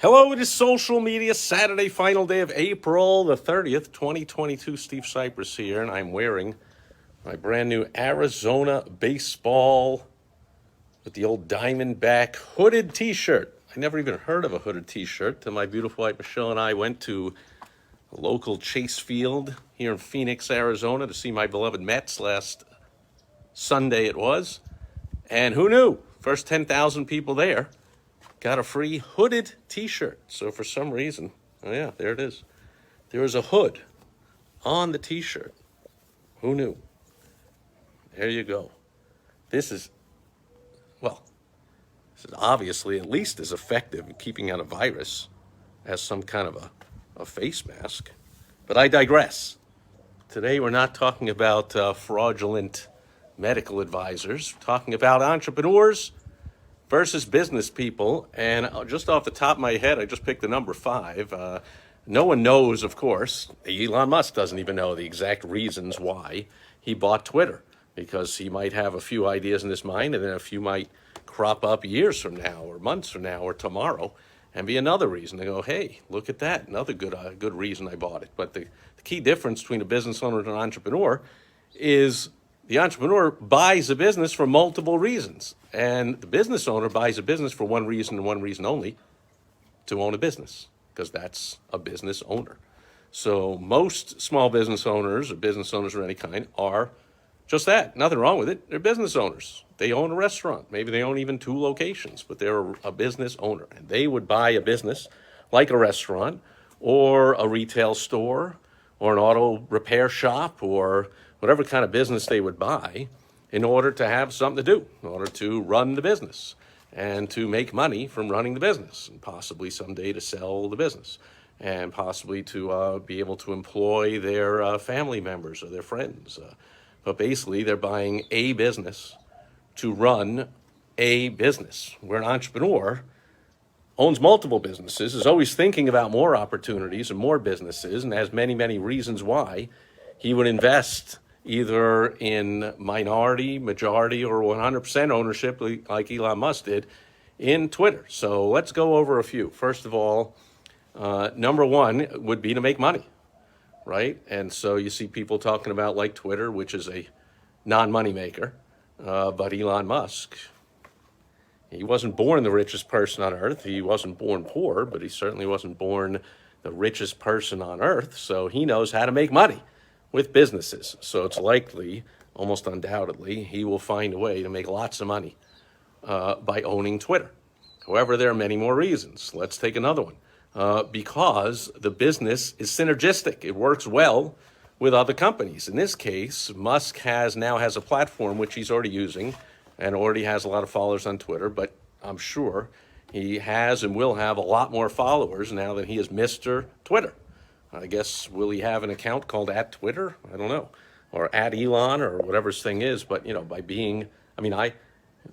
Hello, it is Social Media Saturday, final day of April the 30th, 2022. Steve Sipress here, and I'm wearing my brand new Arizona baseball with the old Diamondback hooded t-shirt. I never even heard of a hooded t-shirt. My beautiful wife Michelle and I went to a local Chase Field here in Phoenix, Arizona to see my beloved Mets last Sunday it was. And who knew? First 10,000 people there got a free hooded t-shirt. So for some reason, oh yeah, there it is. There was a hood on the t-shirt. Who knew? There you go. This is obviously at least as effective in keeping out a virus as some kind of a face mask. But I digress. Today we're not talking about fraudulent medical advisors. We're talking about entrepreneurs versus business people. And just off the top of my head, I just picked the number 5. No one knows, of course. Elon Musk doesn't even know the exact reasons why he bought Twitter, because he might have a few ideas in his mind, and then a few might crop up years from now or months from now or tomorrow and be another reason to go, hey, look at that, another good reason I bought it. But the key difference between a business owner and an entrepreneur is the entrepreneur buys a business for multiple reasons, and the business owner buys a business for one reason and one reason only: to own a business, because that's a business owner. So most small business owners or business owners of any kind are just that. Nothing wrong with it. They're business owners. They own a restaurant. Maybe they own even 2 locations, but they're a business owner. And they would buy a business like a restaurant or a retail store or an auto repair shop or whatever kind of business they would buy in order to have something to do, in order to run the business and to make money from running the business, and possibly someday to sell the business, and possibly to be able to employ their family members or their friends. But basically, they're buying a business to run a business. Where an entrepreneur owns multiple businesses, is always thinking about more opportunities and more businesses, and has many, many reasons why he would invest either in minority, majority, or 100% ownership, like Elon Musk did, in Twitter. So let's go over a few. First of all, number 1 would be to make money, right? And so you see people talking about like Twitter, which is a non-money maker, but Elon Musk, he wasn't born the richest person on earth. He wasn't born poor, but he certainly wasn't born the richest person on earth. So he knows how to make money with businesses. So it's likely, almost undoubtedly, he will find a way to make lots of money by owning Twitter. However, there are many more reasons. Let's take another one. Because the business is synergistic. It works well with other companies. In this case, Musk now has a platform which he's already using and already has a lot of followers on Twitter, but I'm sure he has and will have a lot more followers now that he is Mr. Twitter. I guess, will he have an account called @Twitter? I don't know. Or @Elon or whatever his thing is, but by being,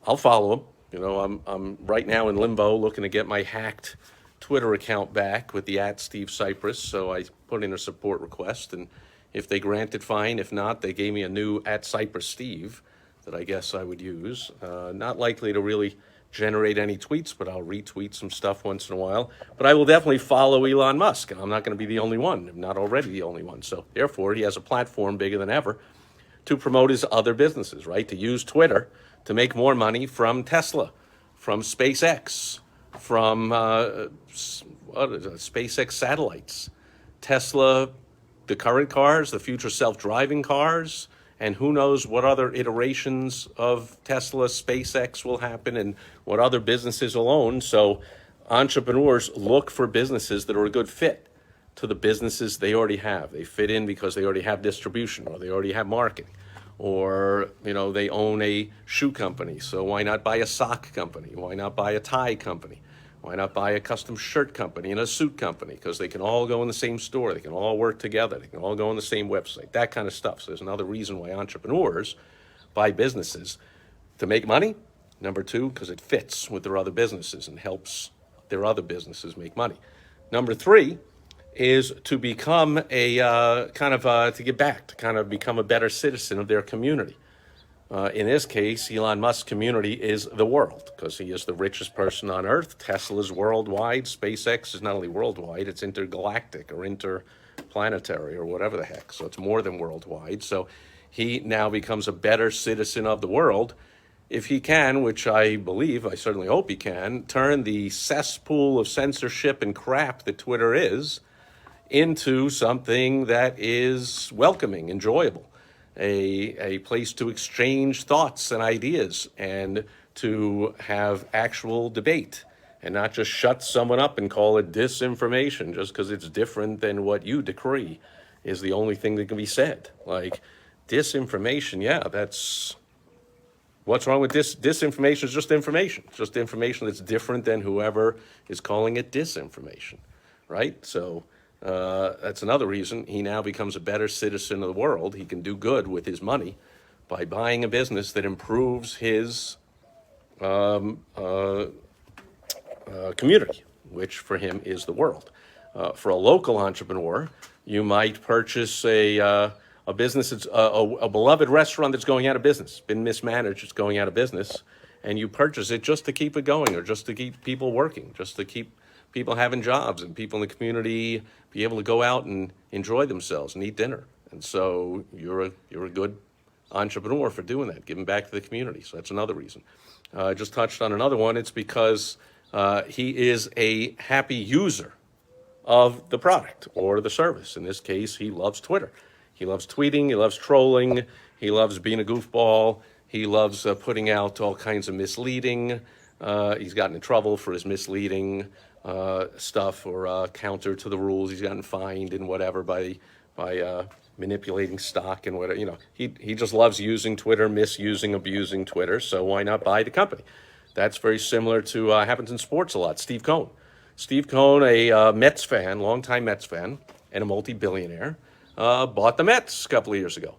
I'll follow him. I'm right now in limbo looking to get my hacked Twitter account back with the @Steve Sipress, so I put in a support request, and if they granted, fine. If not, they gave me a new @CypressSteve that I guess I would use. Not likely to really generate any tweets, but I'll retweet some stuff once in a while. But I will definitely follow Elon Musk, and I'm not going to be the only one. I'm not already the only one. So therefore, he has a platform bigger than ever to promote his other businesses, right? To use Twitter to make more money from Tesla, from SpaceX, from SpaceX satellites, Tesla, the current cars, the future self-driving cars, and who knows what other iterations of Tesla, SpaceX will happen, and what other businesses will own. So entrepreneurs look for businesses that are a good fit to the businesses they already have. They fit in because they already have distribution, or they already have marketing, or they own a shoe company. So why not buy a sock company? Why not buy a tie company? Why not buy a custom shirt company and a suit company? Because they can all go in the same store. They can all work together. They can all go on the same website, that kind of stuff. So there's another reason why entrepreneurs buy businesses: to make money. Number 2, because it fits with their other businesses and helps their other businesses make money. Number 3 is to become to give back, to kind of become a better citizen of their community. In this case, Elon Musk's community is the world because he is the richest person on Earth. Tesla's worldwide. SpaceX is not only worldwide, it's intergalactic or interplanetary or whatever the heck. So it's more than worldwide. So he now becomes a better citizen of the world if he can, which I believe, I certainly hope he can, turn the cesspool of censorship and crap that Twitter is into something that is welcoming, enjoyable, a place to exchange thoughts and ideas and to have actual debate and not just shut someone up and call it disinformation just because it's different than what you decree is the only thing that can be said. Like, disinformation, yeah, that's... What's wrong with this? Disinformation is just information. It's just information that's different than whoever is calling it disinformation, right? So that's another reason he now becomes a better citizen of the world. He can do good with his money by buying a business that improves his community, which for him is the world. For a local entrepreneur, you might purchase a business, that's a beloved restaurant that's going out of business, been mismanaged, it's going out of business, and you purchase it just to keep it going or just to keep people working, just to keep people having jobs and people in the community be able to go out and enjoy themselves and eat dinner. And so you're a good entrepreneur for doing that, giving back to the community. So that's another reason. I just touched on another one. It's because he is a happy user of the product or the service. In this case, he loves Twitter. He loves tweeting, he loves trolling, he loves being a goofball, he loves putting out all kinds of misleading. He's gotten in trouble for his misleading stuff or counter to the rules. He's gotten fined and whatever by manipulating stock and whatever. You know, he just loves using Twitter, misusing, abusing Twitter. So why not buy the company? That's very similar to happens in sports a lot. Steve Cohen, a Mets fan, longtime Mets fan, and a multi-billionaire. Bought the Mets a couple of years ago.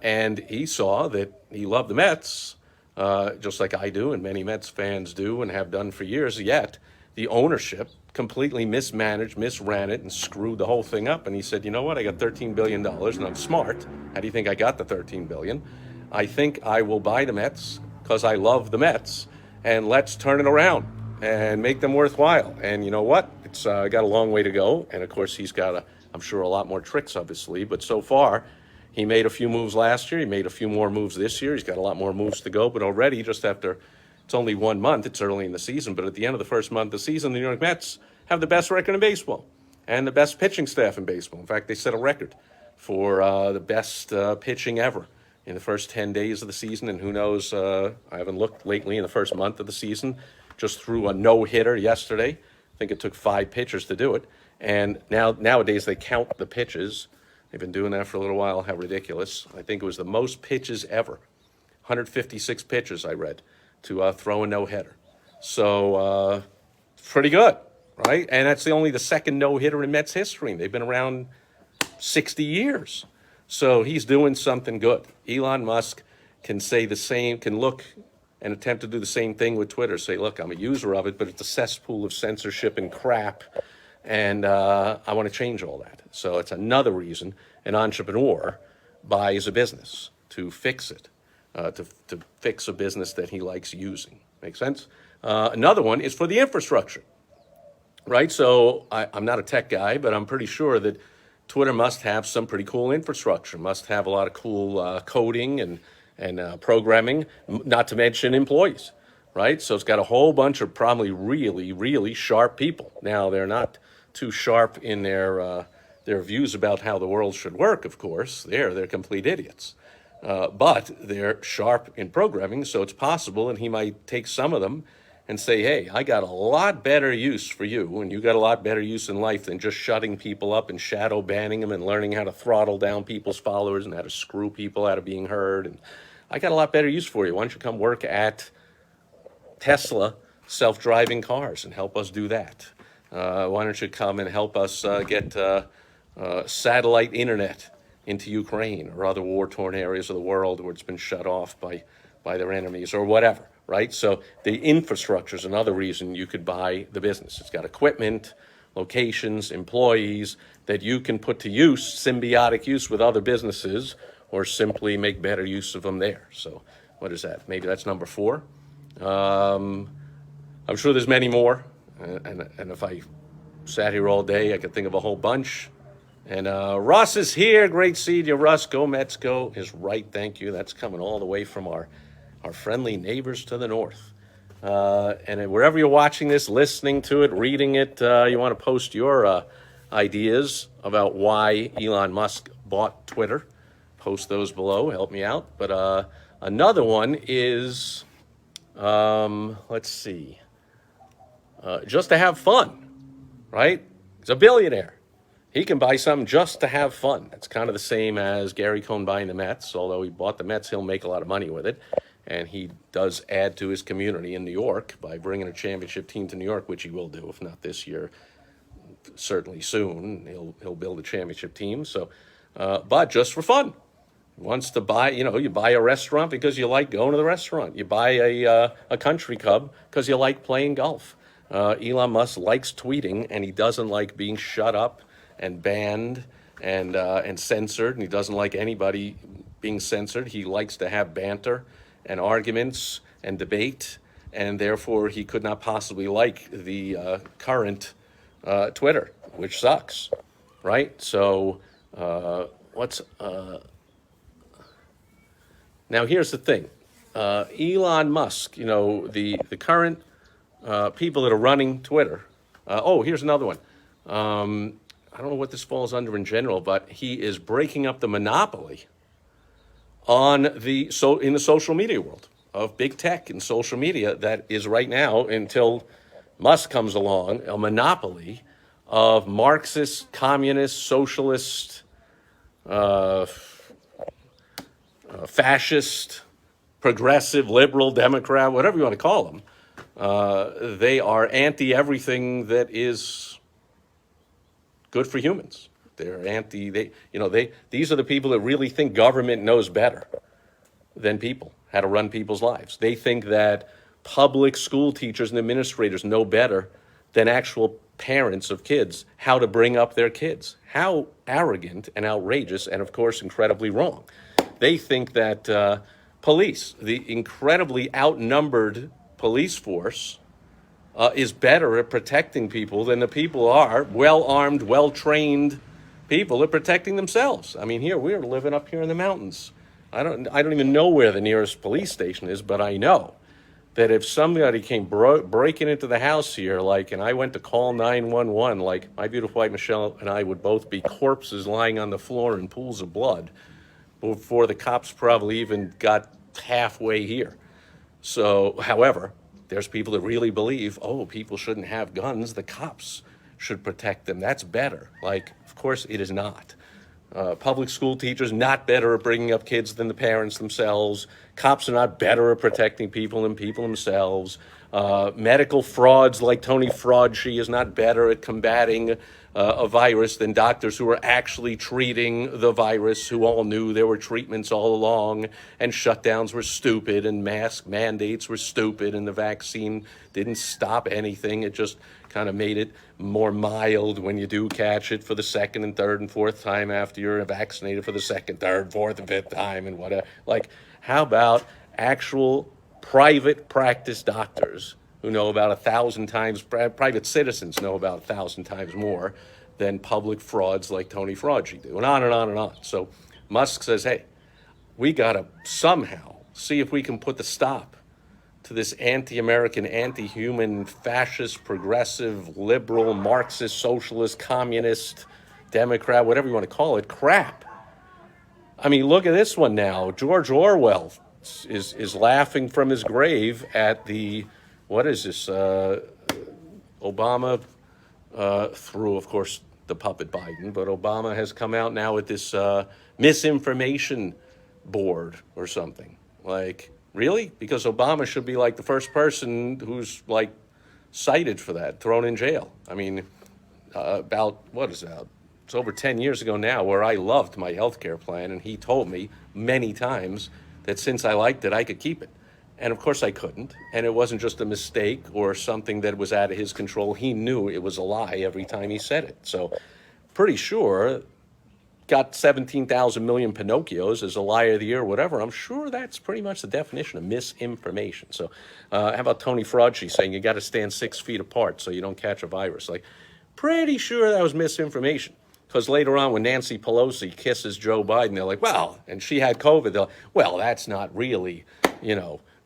And he saw that he loved the Mets, just like I do and many Mets fans do and have done for years, yet the ownership completely mismanaged, misran it, and screwed the whole thing up. And he said, you know what, I got $13 billion and I'm smart. How do you think I got the $13 billion? I think I will buy the Mets because I love the Mets, and let's turn it around and make them worthwhile. And you know what? It's got a long way to go. And of course, he's got I'm sure a lot more tricks up his sleeve, but so far, he made a few moves last year. He made a few more moves this year. He's got a lot more moves to go, but already just after, it's only 1 month, it's early in the season, but at the end of the first month of the season, the New York Mets have the best record in baseball and the best pitching staff in baseball. In fact, they set a record for the best pitching ever in the first 10 days of the season, and who knows, I haven't looked lately in the first month of the season, just threw a no-hitter yesterday. I think it took 5 pitchers to do it. And nowadays they count the pitches. They've been doing that for a little while. How ridiculous. I think it was the most pitches ever. 156 pitches, I read, to throw a no-hitter. So pretty good, right? And that's only the second no-hitter in Mets history. They've been around 60 years. So he's doing something good. Elon Musk can say the same, can look and attempt to do the same thing with Twitter. Say, look, I'm a user of it, but it's a cesspool of censorship and crap. And I want to change all that. So it's another reason an entrepreneur buys a business, to fix it, to fix a business that he likes using. Make sense? Another one is for the infrastructure, right? So I'm not a tech guy, but I'm pretty sure that Twitter must have some pretty cool infrastructure, must have a lot of cool coding and programming, not to mention employees, right? So it's got a whole bunch of probably really, really sharp people. Now, they're not too sharp in their views about how the world should work, of course. They're complete idiots. But they're sharp in programming, so it's possible, and he might take some of them and say, hey, I got a lot better use for you, and you got a lot better use in life than just shutting people up and shadow banning them and learning how to throttle down people's followers and how to screw people out of being heard. And I got a lot better use for you. Why don't you come work at Tesla self-driving cars and help us do that? Why don't you come and help us get satellite internet into Ukraine or other war-torn areas of the world where it's been shut off by their enemies or whatever, right? So the infrastructure is another reason you could buy the business. It's got equipment, locations, employees that you can put to use, symbiotic use with other businesses, or simply make better use of them there. So what is that? Maybe that's number 4. I'm sure there's many more, and if I sat here all day, I could think of a whole bunch. And Russ is here. Great seeing you, Russ. Go Mets, go is right. Thank you. That's coming all the way from our friendly neighbors to the north. And wherever you're watching this, listening to it, reading it, you want to post your ideas about why Elon Musk bought Twitter. Post those below. Help me out. But another one is, let's see, just to have fun, right? He's a billionaire. He can buy something just to have fun. It's kind of the same as Gary Cohn buying the Mets. Although he bought the Mets, he'll make a lot of money with it. And he does add to his community in New York by bringing a championship team to New York, which he will do, if not this year, certainly soon. He'll build a championship team. So, but just for fun. He wants to buy, you buy a restaurant because you like going to the restaurant. You buy a country club because you like playing golf. Elon Musk likes tweeting, and he doesn't like being shut up and banned and censored, and he doesn't like anybody being censored. He likes to have banter and arguments and debate, and therefore he could not possibly like the current Twitter, which sucks, right? So now here's the thing. Elon Musk, the current people that are running Twitter. Here's another one. I don't know what this falls under in general, but he is breaking up the monopoly in the social media world of big tech and social media that is right now, until Musk comes along, a monopoly of Marxist, communist, socialist, fascist, progressive, liberal, Democrat, whatever you want to call them. They are anti-everything that is good for humans. They're these are the people that really think government knows better than people, how to run people's lives. They think that public school teachers and administrators know better than actual parents of kids how to bring up their kids. How arrogant and outrageous, and of course incredibly wrong. They think that police, the incredibly outnumbered police force, is better at protecting people than the people are, well-armed, well-trained people at protecting themselves. I mean, we're living up here in the mountains. I don't even know where the nearest police station is, but I know that if somebody came breaking into the house here, and I went to call 911, my beautiful wife Michelle and I would both be corpses lying on the floor in pools of blood before the cops probably even got halfway here. So, however, there's people that really believe, people shouldn't have guns. The cops should protect them. That's better. Of course it is not. Public school teachers not better at bringing up kids than the parents themselves. Cops are not better at protecting people than people themselves. Medical frauds like Tony Fraudchi is not better at combating a virus than doctors who are actually treating the virus, who all knew there were treatments all along, and shutdowns were stupid, and mask mandates were stupid, and the vaccine didn't stop anything. It just kind of made it more mild when you do catch it for the second and third and fourth time after you're vaccinated for the second, third, fourth, and fifth time, and whatever. How about actual private practice doctors who know about 1,000 times, private citizens know about 1,000 times more than public frauds like Tony Fraudchi do, and on and on and on. So Musk says, hey, we got to somehow see if we can put the stop to this anti-American, anti-human, fascist, progressive, liberal, Marxist, socialist, communist, Democrat, whatever you want to call it, crap. I mean, look at this one now. George Orwell is laughing from his grave at what is this? Obama, through, of course, the puppet Biden, but Obama has come out now with this misinformation board or something. Really? Because Obama should be the first person who's cited for that, thrown in jail. I mean, about, what is that? It's over 10 years ago now, where I loved my health care plan, and he told me many times that since I liked it, I could keep it. And of course I couldn't, and it wasn't just a mistake or something that was out of his control. He knew it was a lie every time he said it. So pretty sure got 17,000 million Pinocchios as a liar of the year or whatever, I'm sure that's pretty much the definition of misinformation. So how about Tony Fauci saying you got to stand 6 feet apart so you don't catch a virus? Like, pretty sure that was misinformation. Because later on, when Nancy Pelosi kisses Joe Biden, they're like, well, and she had COVID, they're like, well, that's not really,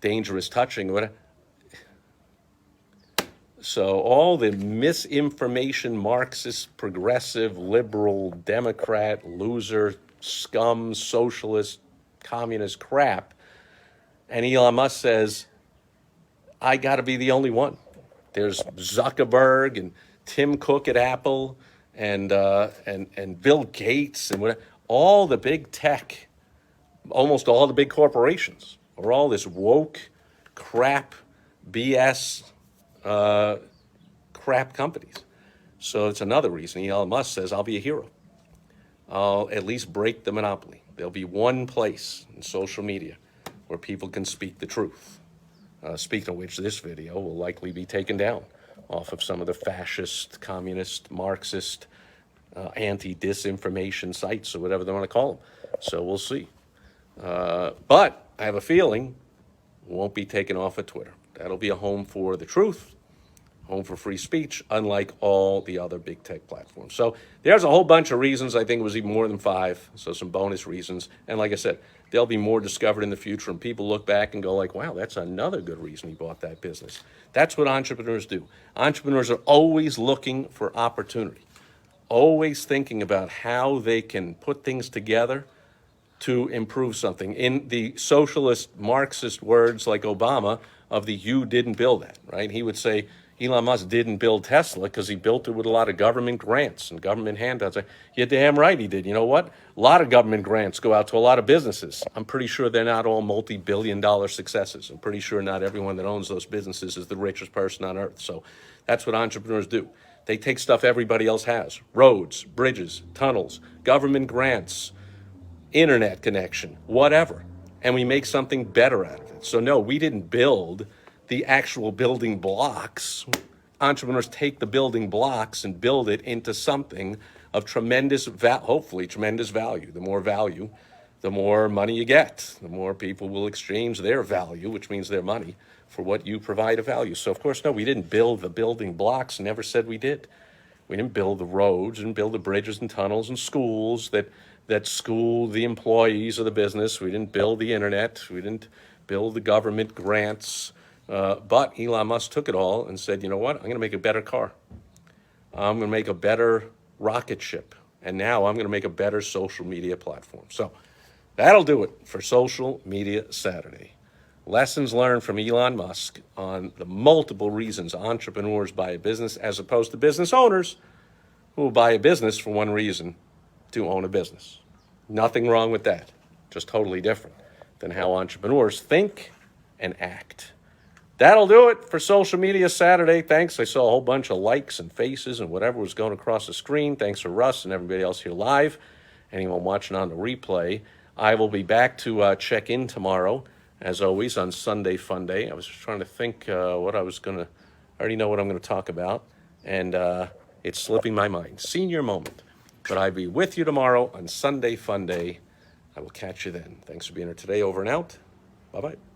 dangerous touching. So all the misinformation, Marxist, progressive, liberal, Democrat, loser, scum, socialist, communist crap. And Elon Musk says, I got to be the only one. There's Zuckerberg and Tim Cook at Apple and Bill Gates and whatever, all the big tech, almost all the big corporations, or all this woke crap, BS, crap companies. So it's another reason Elon Musk says, I'll be a hero. I'll at least break the monopoly. There'll be one place in social media where people can speak the truth. Speaking of which, this video will likely be taken down off of some of the fascist, communist, Marxist, anti-disinformation sites or whatever they want to call them. So we'll see. But I have a feeling it won't be taken off of Twitter. That'll be a home for the truth, home for free speech, unlike all the other big tech platforms. So there's a whole bunch of reasons. I think it was even more than 5, so some bonus reasons. And like I said, there'll be more discovered in the future, and people look back and go like, wow, that's another good reason he bought that business. That's what entrepreneurs do. Entrepreneurs are always looking for opportunity, always thinking about how they can put things together to improve something. In the socialist, Marxist words like Obama of the you didn't build that, right? He would say Elon Musk didn't build Tesla because he built it with a lot of government grants and government handouts. You're damn right he did. You know what? A lot of government grants go out to a lot of businesses. I'm pretty sure they're not all multi-billion-dollar successes. I'm pretty sure not everyone that owns those businesses is the richest person on earth. So that's what entrepreneurs do. They take stuff everybody else has: roads, bridges, tunnels, government grants, internet connection, whatever, and we make something better out of it. So no, we didn't build the actual building blocks. Entrepreneurs take the building blocks and build it into something of tremendous, hopefully tremendous value. The more value, the more money you get. The more people will exchange their value, which means their money, for what you provide of value. So of course, no, we didn't build the building blocks, never said we did. We didn't build the roads and build the bridges and tunnels and schools that school the employees of the business. We didn't build the internet. We didn't build the government grants. But Elon Musk took it all and said, you know what? I'm going to make a better car. I'm going to make a better rocket ship. And now I'm going to make a better social media platform. So that'll do it for Social Media Saturday. Lessons learned from Elon Musk on the multiple reasons entrepreneurs buy a business as opposed to business owners who will buy a business for one reason: to own a business. Nothing wrong with that. Just totally different than how entrepreneurs think and act. That'll do it for Social Media Saturday. Thanks. I saw a whole bunch of likes and faces and whatever was going across the screen. Thanks for Russ and everybody else here live. Anyone watching on the replay, I will be back to check in tomorrow, as always, on Sunday Fun Day. I was just trying to think what I was going to, I already know what I'm going to talk about, and it's slipping my mind. Senior moment. But I'll be with you tomorrow on Sunday Fun Day. I will catch you then. Thanks for being here today. Over and out. Bye-bye.